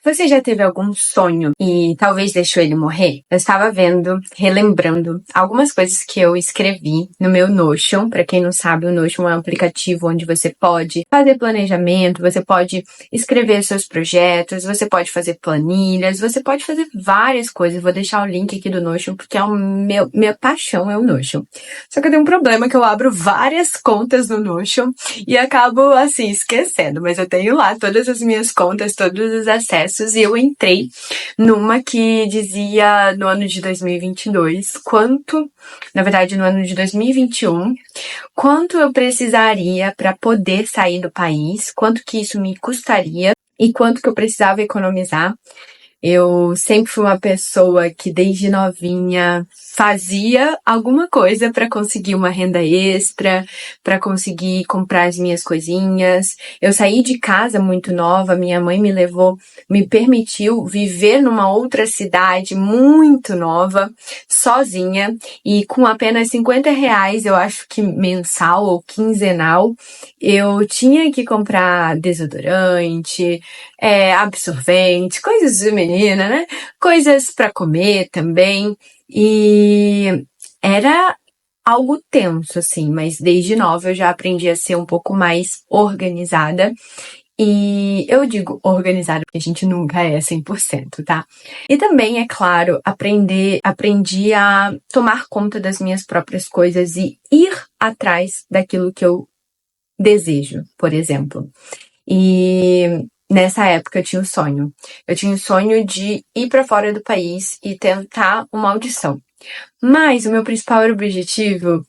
Você já teve algum sonho e talvez deixou ele morrer? Eu estava relembrando algumas coisas que eu escrevi no meu Notion. Para quem não sabe, o Notion é um aplicativo onde você pode fazer planejamento, você pode escrever seus projetos, você pode fazer planilhas, você pode fazer várias coisas. Vou deixar o link aqui do Notion porque é minha paixão é o Notion. Só que eu tenho um problema que eu abro várias contas no Notion e acabo assim esquecendo, mas eu tenho lá todas as minhas contas, todos os acessos. E eu entrei numa que dizia no ano de 2022 no ano de 2021, quanto eu precisaria para poder sair do país, quanto que isso me custaria e quanto que eu precisava economizar. Eu sempre fui uma pessoa que desde novinha fazia alguma coisa para conseguir uma renda extra, para conseguir comprar as minhas coisinhas. Eu saí de casa muito nova, minha mãe me permitiu viver numa outra cidade muito nova, sozinha, e com apenas R$ 50, eu acho que mensal ou quinzenal, eu tinha que comprar desodorante, absorvente, coisas de menina, né? Coisas para comer também. E era algo tenso, assim, mas desde nova eu já aprendi a ser um pouco mais organizada. E eu digo organizada porque a gente nunca é 100%, tá? E também, é claro, aprendi a tomar conta das minhas próprias coisas e ir atrás daquilo que eu desejo, por exemplo. E nessa época eu tinha o sonho. Eu tinha o sonho de ir para fora do país e tentar uma audição. Mas o meu principal objetivo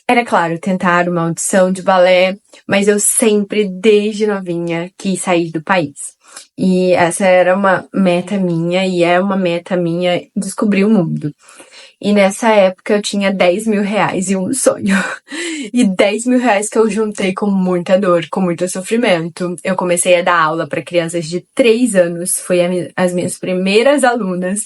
era, claro, tentar uma audição de balé, mas eu sempre, desde novinha, quis sair do país. E essa era uma meta minha, e é uma meta minha descobrir o mundo. E nessa época eu tinha R$ 10.000 e um sonho. E R$ 10.000 que eu juntei com muita dor, com muito sofrimento. Eu comecei a dar aula para crianças de 3 anos, foi as minhas primeiras alunas.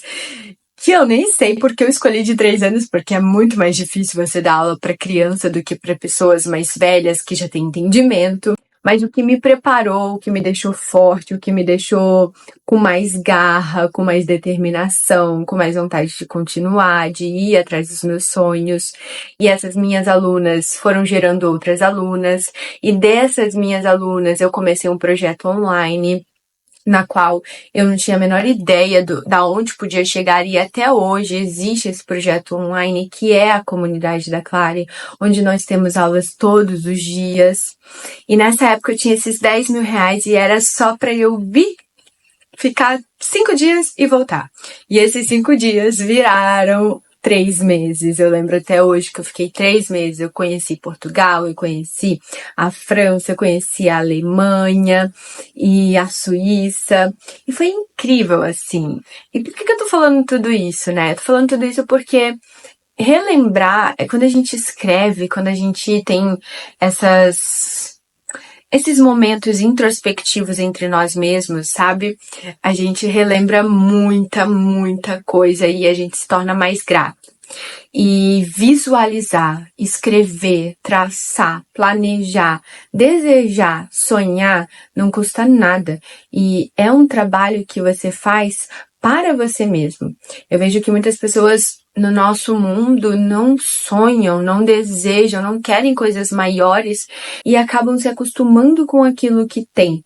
Que eu nem sei porque eu escolhi de 3 anos, porque é muito mais difícil você dar aula para criança do que para pessoas mais velhas que já têm entendimento. Mas o que me preparou, o que me deixou forte, o que me deixou com mais garra, com mais determinação, com mais vontade de continuar, de ir atrás dos meus sonhos. E essas minhas alunas foram gerando outras alunas. E dessas minhas alunas eu comecei um projeto online, na qual eu não tinha a menor ideia da onde podia chegar, e até hoje existe esse projeto online que é a comunidade da Clary, onde nós temos aulas todos os dias. E nessa época eu tinha esses R$ 10.000 e era só para eu ficar 5 dias e voltar. E esses 5 dias viraram 3 meses. Eu lembro até hoje que eu fiquei 3 meses. Eu conheci Portugal, eu conheci a França, eu conheci a Alemanha e a Suíça. E foi incrível, assim. E por que eu tô falando tudo isso, né? Tô falando tudo isso porque relembrar é quando a gente escreve, quando a gente tem esses momentos introspectivos entre nós mesmos, sabe? A gente relembra muita, muita coisa e a gente se torna mais grato. E visualizar, escrever, traçar, planejar, desejar, sonhar, não custa nada. E é um trabalho que você faz para você mesmo. Eu vejo que muitas pessoas no nosso mundo não sonham, não desejam, não querem coisas maiores e acabam se acostumando com aquilo que tem.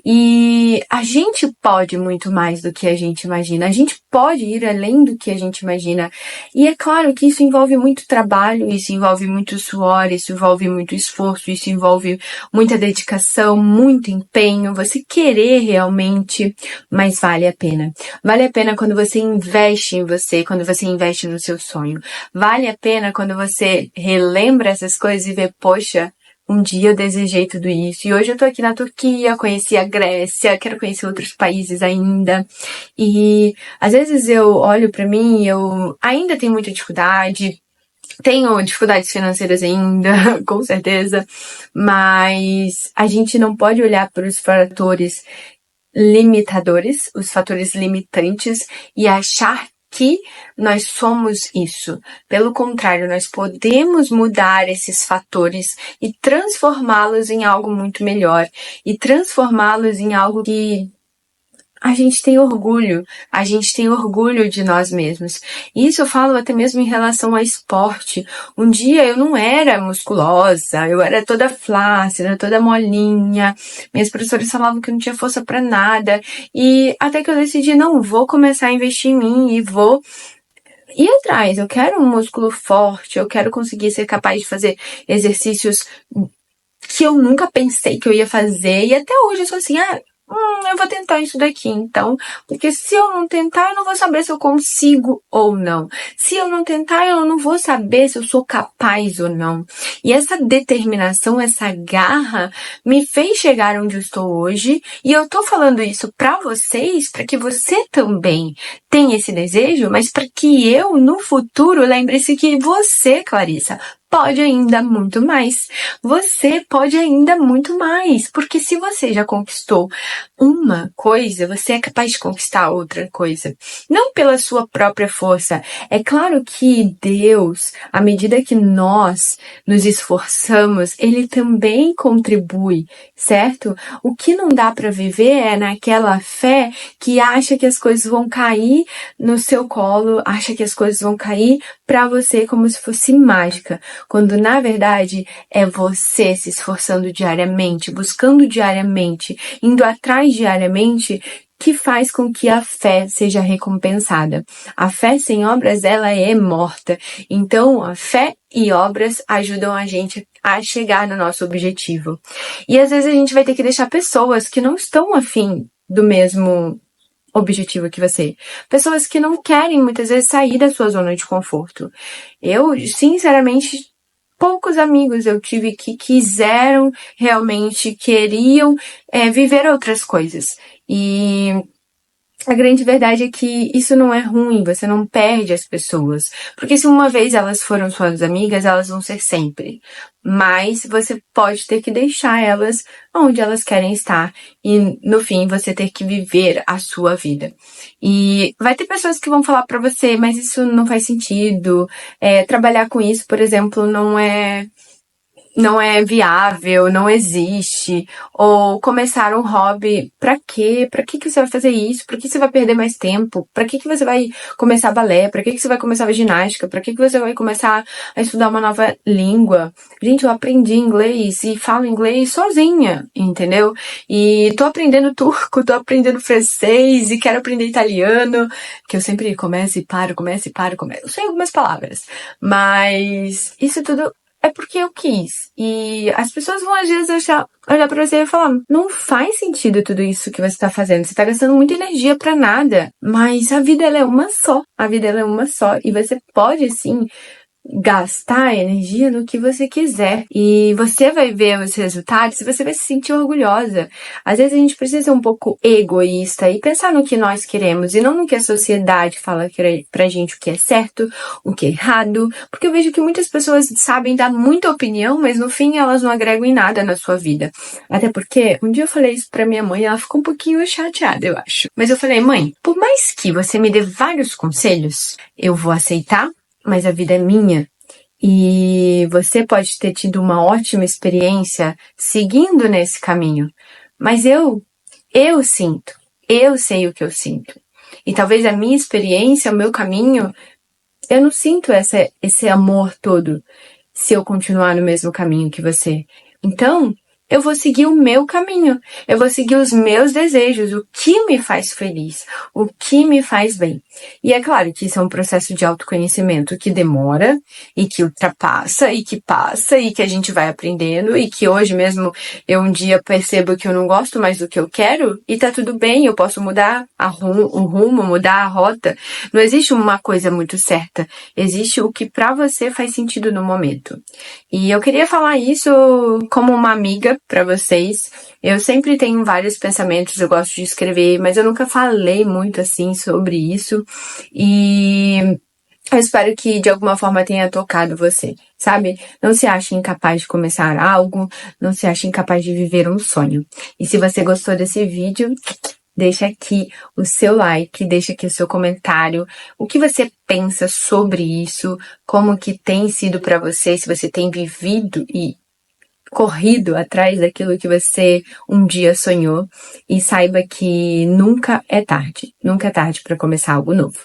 E a gente pode muito mais do que a gente imagina. A gente pode ir além do que a gente imagina. E é claro que isso envolve muito trabalho, isso envolve muito suor, isso envolve muito esforço, isso envolve muita dedicação, muito empenho, você querer realmente, mas vale a pena. Vale a pena quando você investe em você, quando você investe no seu sonho. Vale a pena quando você relembra essas coisas e vê, poxa, um dia eu desejei tudo isso. E hoje eu tô aqui na Turquia, conheci a Grécia, quero conhecer outros países ainda. E às vezes eu olho pra mim e eu ainda tenho muita dificuldade. Tenho dificuldades financeiras ainda, com certeza. Mas a gente não pode olhar para os fatores limitadores, os fatores limitantes e achar que nós somos isso. Pelo contrário, nós podemos mudar esses fatores e transformá-los em algo muito melhor e transformá-los em algo que a gente tem orgulho de nós mesmos. Isso eu falo até mesmo em relação ao esporte. Um dia eu não era musculosa, eu era toda flácida, toda molinha. Minhas professoras falavam que eu não tinha força pra nada. E até que eu decidi, não, vou começar a investir em mim e vou ir atrás. Eu quero um músculo forte, eu quero conseguir ser capaz de fazer exercícios que eu nunca pensei que eu ia fazer. E até hoje eu sou assim, eu vou tentar isso daqui, então. Porque se eu não tentar, eu não vou saber se eu consigo ou não. Se eu não tentar, eu não vou saber se eu sou capaz ou não. E essa determinação, essa garra, me fez chegar onde eu estou hoje. E eu tô falando isso pra vocês, pra que você também tenha esse desejo, mas pra que eu, no futuro, lembre-se que você, Clarissa, pode ainda muito mais. Você pode ainda muito mais, porque se você já conquistou uma coisa, você é capaz de conquistar outra coisa. Não pela sua própria força. É claro que Deus, à medida que nós nos esforçamos, Ele também contribui, certo? O que não dá para viver é naquela fé que acha que as coisas vão cair no seu colo, acha que as coisas vão cair para você como se fosse mágica, quando na verdade é você se esforçando diariamente, buscando diariamente, indo atrás diariamente, que faz com que a fé seja recompensada. A fé sem obras, ela é morta. Então, a fé e obras ajudam a gente a chegar no nosso objetivo. E às vezes a gente vai ter que deixar pessoas que não estão afim do mesmo objetivo que você. Pessoas que não querem muitas vezes sair da sua zona de conforto. Eu, sinceramente, poucos amigos eu tive que quiseram, realmente queriam viver outras coisas. E a grande verdade é que isso não é ruim, você não perde as pessoas. Porque se uma vez elas foram suas amigas, elas vão ser sempre. Mas você pode ter que deixar elas onde elas querem estar. E no fim, você ter que viver a sua vida. E vai ter pessoas que vão falar pra você, mas isso não faz sentido. Trabalhar com isso, por exemplo, não é viável, não existe, ou começar um hobby, pra quê? Pra que você vai fazer isso? Pra que você vai perder mais tempo? Pra que você vai começar balé? Pra que você vai começar ginástica? Pra que você vai começar a estudar uma nova língua? Gente, eu aprendi inglês e falo inglês sozinha, entendeu? E tô aprendendo turco, tô aprendendo francês e quero aprender italiano, que eu sempre começo e paro, começo e paro, começo. Eu sei algumas palavras, mas isso tudo é porque eu quis. E as pessoas vão às vezes olhar pra você e falar, não faz sentido tudo isso que você tá fazendo. Você tá gastando muita energia pra nada. Mas a vida ela é uma só. A vida ela é uma só. E você pode sim gastar energia no que você quiser. E você vai ver os resultados e você vai se sentir orgulhosa. Às vezes a gente precisa ser um pouco egoísta e pensar no que nós queremos e não no que a sociedade fala pra gente o que é certo, o que é errado. Porque eu vejo que muitas pessoas sabem dar muita opinião, mas no fim elas não agregam em nada na sua vida. Até porque um dia eu falei isso pra minha mãe e ela ficou um pouquinho chateada, eu acho. Mas eu falei, mãe, por mais que você me dê vários conselhos, eu vou aceitar, mas a vida é minha. E você pode ter tido uma ótima experiência seguindo nesse caminho. Mas eu sinto. Eu sei o que eu sinto. E talvez a minha experiência, o meu caminho, eu não sinto esse amor todo se eu continuar no mesmo caminho que você. Então, eu vou seguir o meu caminho, eu vou seguir os meus desejos, o que me faz feliz, o que me faz bem. E é claro que isso é um processo de autoconhecimento que demora e que ultrapassa e que passa e que a gente vai aprendendo e que hoje mesmo eu um dia percebo que eu não gosto mais do que eu quero e tá tudo bem, eu posso mudar o rumo, mudar a rota. Não existe uma coisa muito certa, existe o que pra você faz sentido no momento. E eu queria falar isso como uma amiga pra vocês. Eu sempre tenho vários pensamentos, eu gosto de escrever, mas eu nunca falei muito assim sobre isso. E eu espero que de alguma forma tenha tocado você, sabe? Não se ache incapaz de começar algo, não se ache incapaz de viver um sonho. E se você gostou desse vídeo, deixa aqui o seu like, deixa aqui o seu comentário, o que você pensa sobre isso, como que tem sido pra você, se você tem vivido corrido atrás daquilo que você um dia sonhou e saiba que nunca é tarde. Nunca é tarde para começar algo novo.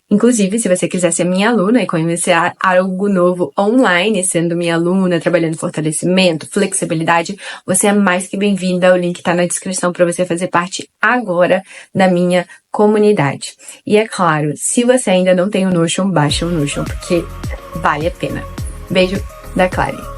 Inclusive, se você quiser ser minha aluna e conhecer algo novo online, sendo minha aluna, trabalhando em fortalecimento, flexibilidade, você é mais que bem-vinda. O link tá na descrição para você fazer parte agora da minha comunidade. E é claro, se você ainda não tem o Notion, baixa o Notion, porque vale a pena. Beijo da Clary.